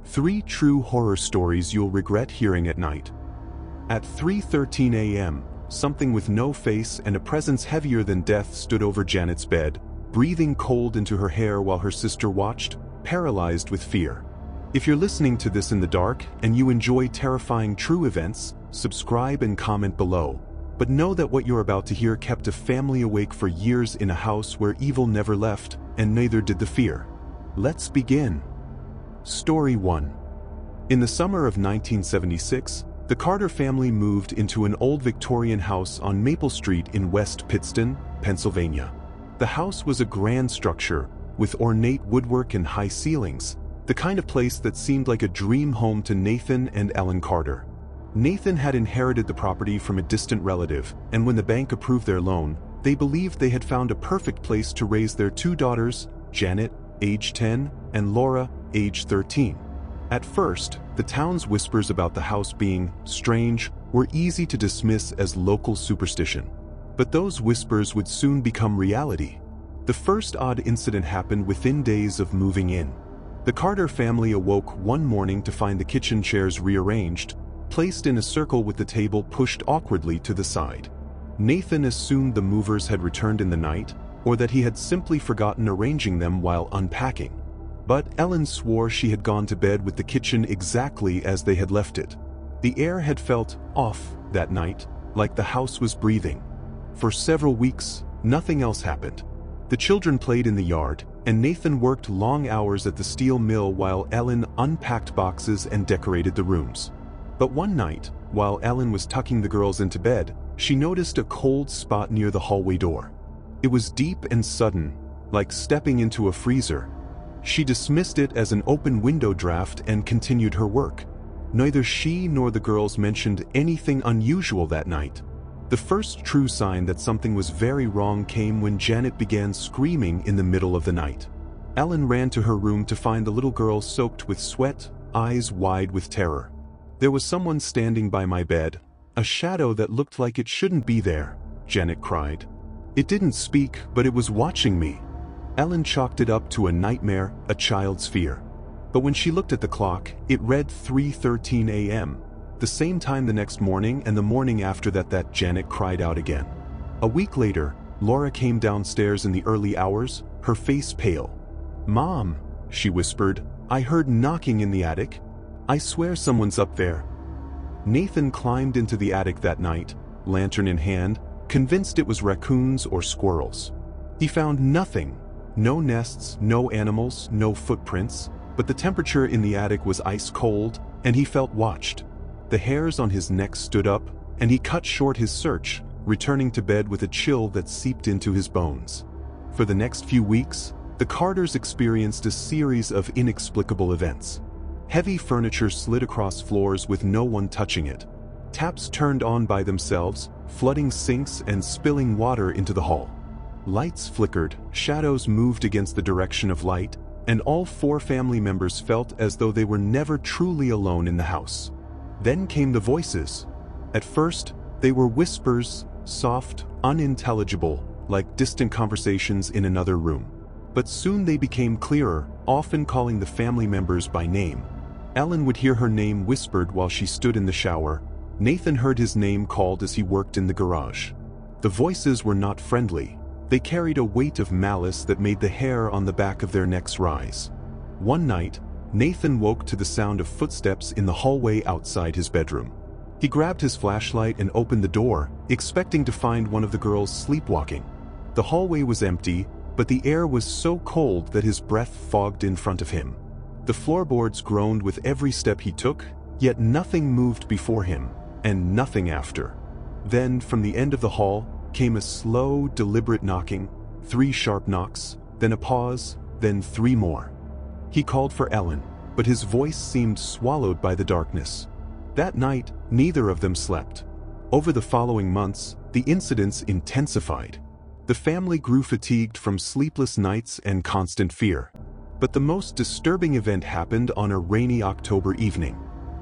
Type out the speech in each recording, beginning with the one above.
3 true horror stories you'll regret hearing at night. At 3:13 a.m., something with no face and a presence heavier than death stood over Janet's bed, breathing cold into her hair while her sister watched, paralyzed with fear. If you're listening to this in the dark and you enjoy terrifying true events, subscribe and comment below. But know that what you're about to hear kept a family awake for years in a house where evil never left, and neither did the fear. Let's begin. Story 1. In the summer of 1976, the Carter family moved into an old Victorian house on Maple Street in West Pittston, Pennsylvania. The house was a grand structure, with ornate woodwork and high ceilings, the kind of place that seemed like a dream home to Nathan and Ellen Carter. Nathan had inherited the property from a distant relative, and when the bank approved their loan, they believed they had found a perfect place to raise their 2 daughters, Janet, age 10, and Laura, age 13. At first, the town's whispers about the house being strange were easy to dismiss as local superstition. But those whispers would soon become reality. The first odd incident happened within days of moving in. The Carter family awoke one morning to find the kitchen chairs rearranged, placed in a circle with the table pushed awkwardly to the side. Nathan assumed the movers had returned in the night, or that he had simply forgotten arranging them while unpacking. But Ellen swore she had gone to bed with the kitchen exactly as they had left it. The air had felt off that night, like the house was breathing. For several weeks, nothing else happened. The children played in the yard, and Nathan worked long hours at the steel mill while Ellen unpacked boxes and decorated the rooms. But one night, while Ellen was tucking the girls into bed, she noticed a cold spot near the hallway door. It was deep and sudden, like stepping into a freezer. She dismissed it as an open window draft and continued her work. Neither she nor the girls mentioned anything unusual that night. The first true sign that something was very wrong came when Janet began screaming in the middle of the night. Ellen ran to her room to find the little girl soaked with sweat, eyes wide with terror. "There was someone standing by my bed, a shadow that looked like it shouldn't be there," Janet cried. "It didn't speak, but it was watching me." Ellen chalked it up to a nightmare, a child's fear. But when she looked at the clock, it read 3:13 a.m., the same time the next morning and the morning after that Janet cried out again. A week later, Laura came downstairs in the early hours, her face pale. "Mom," she whispered, "I heard knocking in the attic. I swear someone's up there." Nathan climbed into the attic that night, lantern in hand, convinced it was raccoons or squirrels. He found nothing. No nests, no animals, no footprints, but the temperature in the attic was ice cold, and he felt watched. The hairs on his neck stood up, and he cut short his search, returning to bed with a chill that seeped into his bones. For the next few weeks, the Carters experienced a series of inexplicable events. Heavy furniture slid across floors with no one touching it. Taps turned on by themselves, flooding sinks and spilling water into the hall. Lights flickered, shadows moved against the direction of light, and all 4 family members felt as though they were never truly alone in the house. Then came the voices. At first, they were whispers, soft, unintelligible, like distant conversations in another room. But soon they became clearer, often calling the family members by name. Ellen would hear her name whispered while she stood in the shower. Nathan heard his name called as he worked in the garage. The voices were not friendly. They carried a weight of malice that made the hair on the back of their necks rise. One night, Nathan woke to the sound of footsteps in the hallway outside his bedroom. He grabbed his flashlight and opened the door, expecting to find one of the girls sleepwalking. The hallway was empty, but the air was so cold that his breath fogged in front of him. The floorboards groaned with every step he took, yet nothing moved before him, and nothing after. Then, from the end of the hall, came a slow, deliberate knocking, 3 sharp knocks, then a pause, then 3 more. He called for Ellen, but his voice seemed swallowed by the darkness. That night, neither of them slept. Over the following months, the incidents intensified. The family grew fatigued from sleepless nights and constant fear. But the most disturbing event happened on a rainy October evening.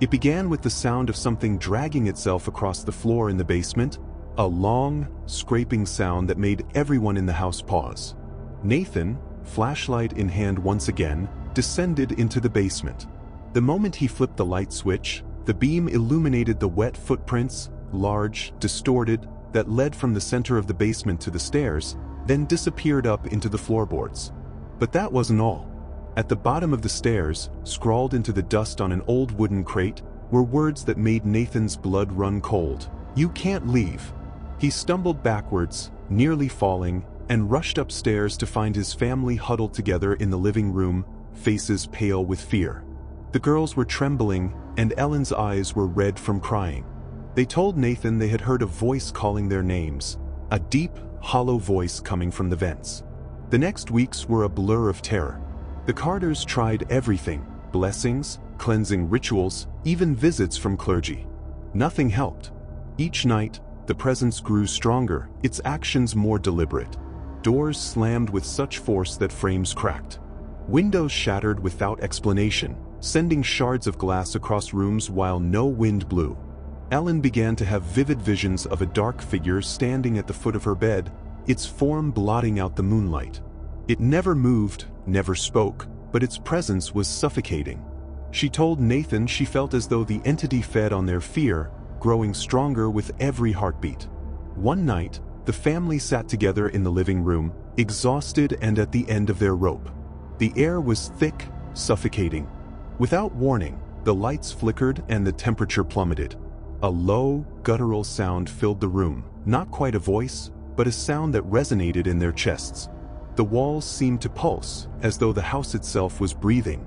It began with the sound of something dragging itself across the floor in the basement, a long, scraping sound that made everyone in the house pause. Nathan, flashlight in hand once again, descended into the basement. The moment he flipped the light switch, the beam illuminated the wet footprints, large, distorted, that led from the center of the basement to the stairs, then disappeared up into the floorboards. But that wasn't all. At the bottom of the stairs, scrawled into the dust on an old wooden crate, were words that made Nathan's blood run cold. "You can't leave." He stumbled backwards, nearly falling, and rushed upstairs to find his family huddled together in the living room, faces pale with fear. The girls were trembling, and Ellen's eyes were red from crying. They told Nathan they had heard a voice calling their names, a deep, hollow voice coming from the vents. The next weeks were a blur of terror. The Carters tried everything: blessings, cleansing rituals, even visits from clergy. Nothing helped. Each night, the presence grew stronger, its actions more deliberate. Doors slammed with such force that frames cracked. Windows shattered without explanation, sending shards of glass across rooms while no wind blew. Ellen began to have vivid visions of a dark figure standing at the foot of her bed, its form blotting out the moonlight. It never moved, never spoke, but its presence was suffocating. She told Nathan she felt as though the entity fed on their fear, growing stronger with every heartbeat. One night, the family sat together in the living room, exhausted and at the end of their rope. The air was thick, suffocating. Without warning, the lights flickered and the temperature plummeted. A low, guttural sound filled the room, not quite a voice, but a sound that resonated in their chests. The walls seemed to pulse, as though the house itself was breathing.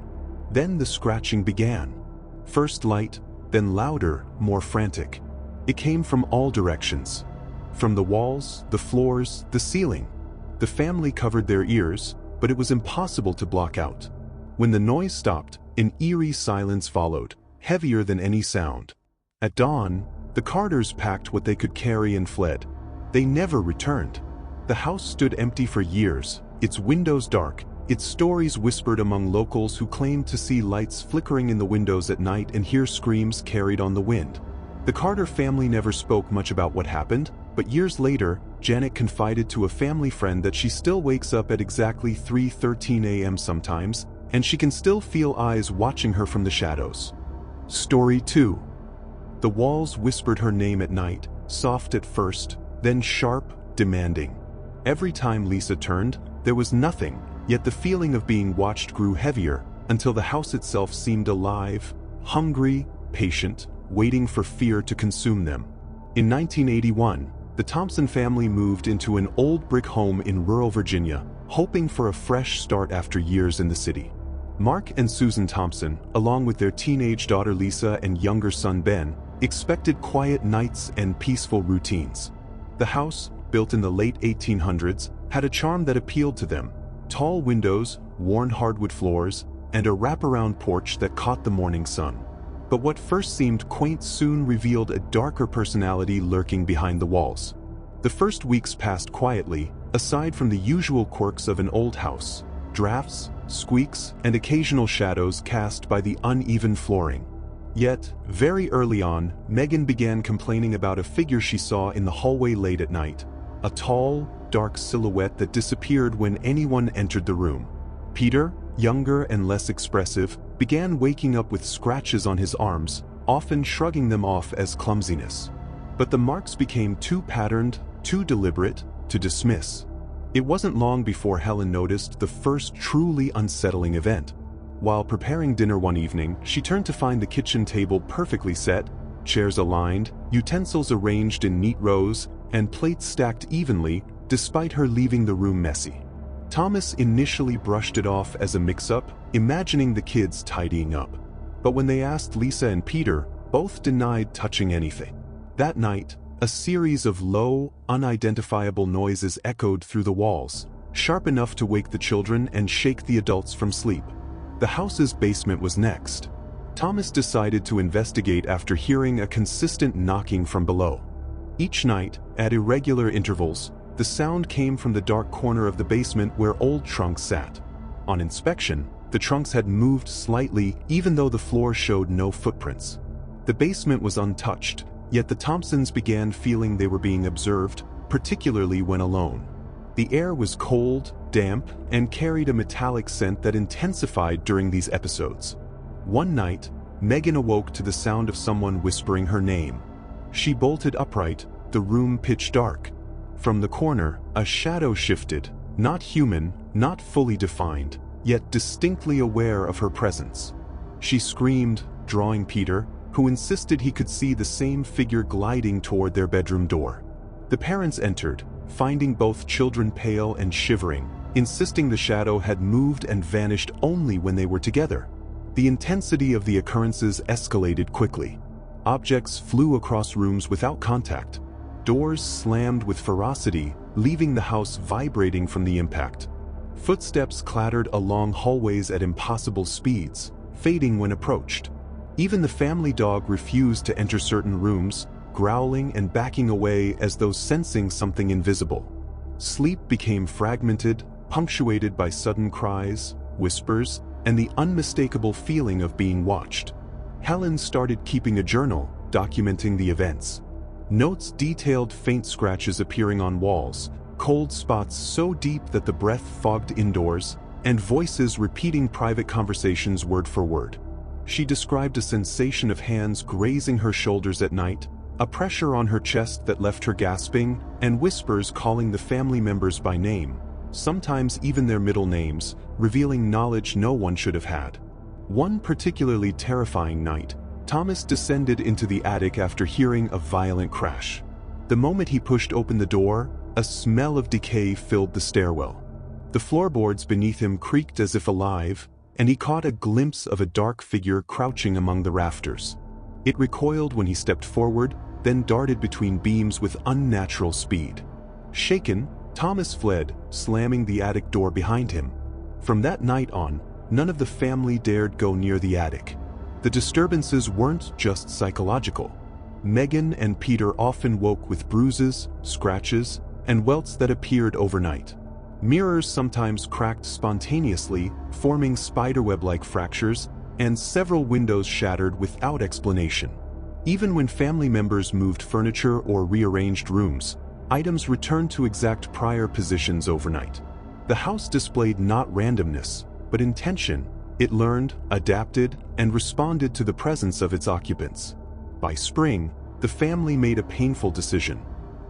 Then the scratching began. First light, then louder, more frantic. It came from all directions. From the walls, the floors, the ceiling. The family covered their ears, but it was impossible to block out. When the noise stopped, an eerie silence followed, heavier than any sound. At dawn, the Carters packed what they could carry and fled. They never returned. The house stood empty for years, its windows dark, its stories whispered among locals who claimed to see lights flickering in the windows at night and hear screams carried on the wind. The Carter family never spoke much about what happened, but years later, Janet confided to a family friend that she still wakes up at exactly 3:13 a.m. sometimes, and she can still feel eyes watching her from the shadows. Story 2. The walls whispered her name at night, soft at first, then sharp, demanding. Every time Lisa turned, there was nothing, yet the feeling of being watched grew heavier, until the house itself seemed alive, hungry, patient, waiting for fear to consume them. In 1981, the Thompson family moved into an old brick home in rural Virginia, hoping for a fresh start after years in the city. Mark and Susan Thompson, along with their teenage daughter Lisa and younger son Ben, expected quiet nights and peaceful routines. The house, built in the late 1800s, had a charm that appealed to them: tall windows, worn hardwood floors, and a wraparound porch that caught the morning sun. But what first seemed quaint soon revealed a darker personality lurking behind the walls. The first weeks passed quietly, aside from the usual quirks of an old house: drafts, squeaks, and occasional shadows cast by the uneven flooring. Yet, very early on, Megan began complaining about a figure she saw in the hallway late at night. A tall, dark silhouette that disappeared when anyone entered the room. Peter, younger and less expressive, began waking up with scratches on his arms, often shrugging them off as clumsiness. But the marks became too patterned, too deliberate, to dismiss. It wasn't long before Helen noticed the first truly unsettling event. While preparing dinner one evening, she turned to find the kitchen table perfectly set, chairs aligned, utensils arranged in neat rows, and plates stacked evenly, despite her leaving the room messy. Thomas initially brushed it off as a mix-up, imagining the kids tidying up. But when they asked Lisa and Peter, both denied touching anything. That night, a series of low, unidentifiable noises echoed through the walls, sharp enough to wake the children and shake the adults from sleep. The house's basement was next. Thomas decided to investigate after hearing a consistent knocking from below. Each night, at irregular intervals, the sound came from the dark corner of the basement where old trunks sat. On inspection, the trunks had moved slightly even though the floor showed no footprints. The basement was untouched, yet the Thompsons began feeling they were being observed, particularly when alone. The air was cold, damp, and carried a metallic scent that intensified during these episodes. One night, Megan awoke to the sound of someone whispering her name. She bolted upright, the room pitch dark. From the corner, a shadow shifted, not human, not fully defined, yet distinctly aware of her presence. She screamed, drawing Peter, who insisted he could see the same figure gliding toward their bedroom door. The parents entered, finding both children pale and shivering, insisting the shadow had moved and vanished only when they were together. The intensity of the occurrences escalated quickly. Objects flew across rooms without contact. Doors slammed with ferocity, leaving the house vibrating from the impact. Footsteps clattered along hallways at impossible speeds, fading when approached. Even the family dog refused to enter certain rooms, growling and backing away as though sensing something invisible. Sleep became fragmented, punctuated by sudden cries, whispers, and the unmistakable feeling of being watched. Helen started keeping a journal, documenting the events. Notes detailed faint scratches appearing on walls, cold spots so deep that the breath fogged indoors, and voices repeating private conversations word for word. She described a sensation of hands grazing her shoulders at night, a pressure on her chest that left her gasping, and whispers calling the family members by name, sometimes even their middle names, revealing knowledge no one should have had. One particularly terrifying night, Thomas descended into the attic after hearing a violent crash. The moment he pushed open the door, a smell of decay filled the stairwell. The floorboards beneath him creaked as if alive, and he caught a glimpse of a dark figure crouching among the rafters. It recoiled when he stepped forward, then darted between beams with unnatural speed. Shaken, Thomas fled, slamming the attic door behind him. From that night on, none of the family dared go near the attic. The disturbances weren't just psychological. Megan and Peter often woke with bruises, scratches, and welts that appeared overnight. Mirrors sometimes cracked spontaneously, forming spiderweb-like fractures, and several windows shattered without explanation. Even when family members moved furniture or rearranged rooms, items returned to exact prior positions overnight. The house displayed not randomness, but intention. It learned, adapted, and responded to the presence of its occupants. By spring, the family made a painful decision.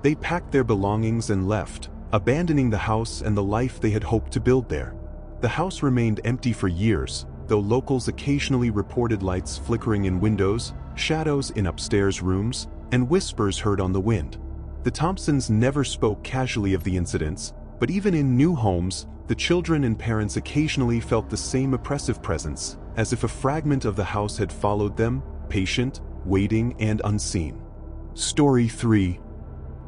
They packed their belongings and left, abandoning the house and the life they had hoped to build there. The house remained empty for years, though locals occasionally reported lights flickering in windows, shadows in upstairs rooms, and whispers heard on the wind. The Thompsons never spoke casually of the incidents, but even in new homes, the children and parents occasionally felt the same oppressive presence, as if a fragment of the house had followed them, patient, waiting, and unseen. Story 3.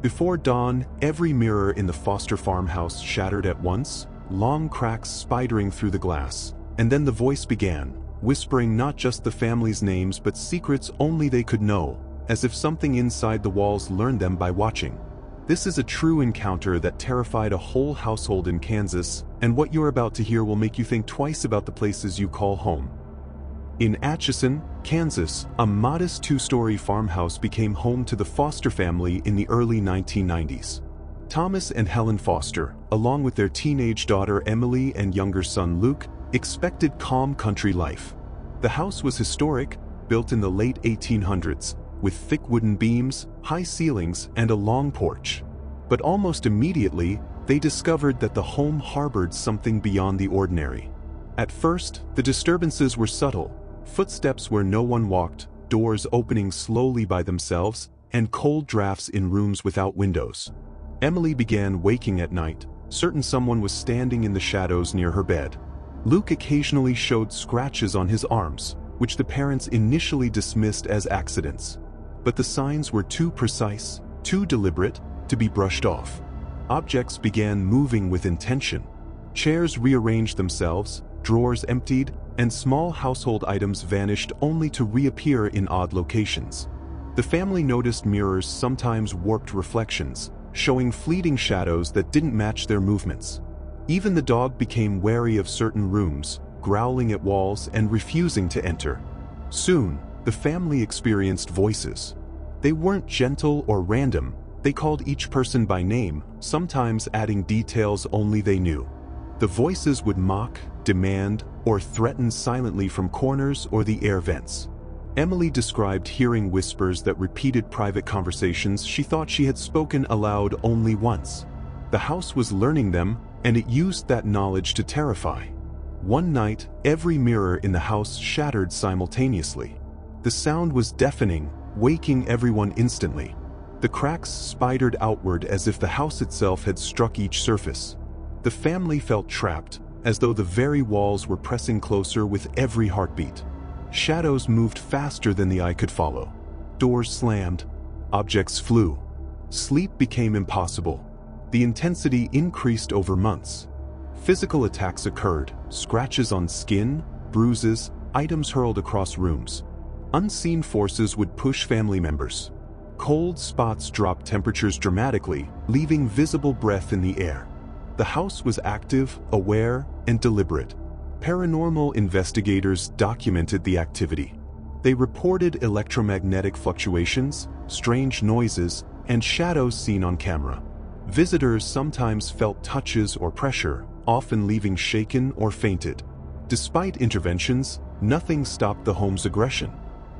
Before dawn, every mirror in the Foster farmhouse shattered at once, long cracks spidering through the glass, and then the voice began, whispering not just the family's names but secrets only they could know, as if something inside the walls learned them by watching. This is a true encounter that terrified a whole household in Kansas, and what you're about to hear will make you think twice about the places you call home. In Atchison, Kansas, a modest two-story farmhouse became home to the Foster family in the early 1990s. Thomas and Helen Foster, along with their teenage daughter Emily and younger son Luke, expected calm country life. The house was historic, built in the late 1800s, with thick wooden beams, high ceilings, and a long porch. But almost immediately, they discovered that the home harbored something beyond the ordinary. At first, the disturbances were subtle: footsteps where no one walked, doors opening slowly by themselves, and cold drafts in rooms without windows. Emily began waking at night, certain someone was standing in the shadows near her bed. Luke occasionally showed scratches on his arms, which the parents initially dismissed as accidents. But the signs were too precise, too deliberate, to be brushed off. Objects began moving with intention. Chairs rearranged themselves, drawers emptied, and small household items vanished only to reappear in odd locations. The family noticed mirrors sometimes warped reflections, showing fleeting shadows that didn't match their movements. Even the dog became wary of certain rooms, growling at walls and refusing to enter. Soon, the family experienced voices. They weren't gentle or random, they called each person by name, sometimes adding details only they knew. The voices would mock, demand, or threaten silently from corners or the air vents. Emily described hearing whispers that repeated private conversations she thought she had spoken aloud only once. The house was learning them, and it used that knowledge to terrify. One night, every mirror in the house shattered simultaneously. The sound was deafening, waking everyone instantly. The cracks spidered outward as if the house itself had struck each surface. The family felt trapped, as though the very walls were pressing closer with every heartbeat. Shadows moved faster than the eye could follow. Doors slammed. Objects flew. Sleep became impossible. The intensity increased over months. Physical attacks occurred, scratches on skin, bruises, items hurled across rooms. Unseen forces would push family members. Cold spots dropped temperatures dramatically, leaving visible breath in the air. The house was active, aware, and deliberate. Paranormal investigators documented the activity. They reported electromagnetic fluctuations, strange noises, and shadows seen on camera. Visitors sometimes felt touches or pressure, often leaving shaken or fainted. Despite interventions, nothing stopped the home's aggression.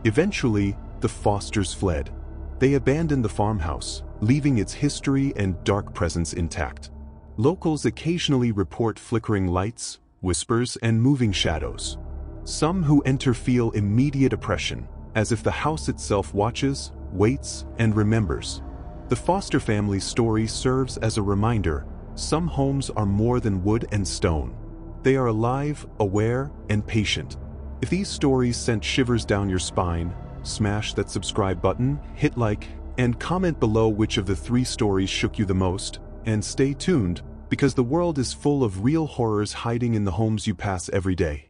Eventually, the Fosters fled. They abandoned the farmhouse, leaving its history and dark presence intact. Locals occasionally report flickering lights, whispers, and moving shadows. Some who enter feel immediate oppression, as if the house itself watches, waits, and remembers. The Foster family's story serves as a reminder: some homes are more than wood and stone. They are alive, aware, and patient. If these stories sent shivers down your spine, smash that subscribe button, hit like, and comment below which of the 3 stories shook you the most, and stay tuned, because the world is full of real horrors hiding in the homes you pass every day.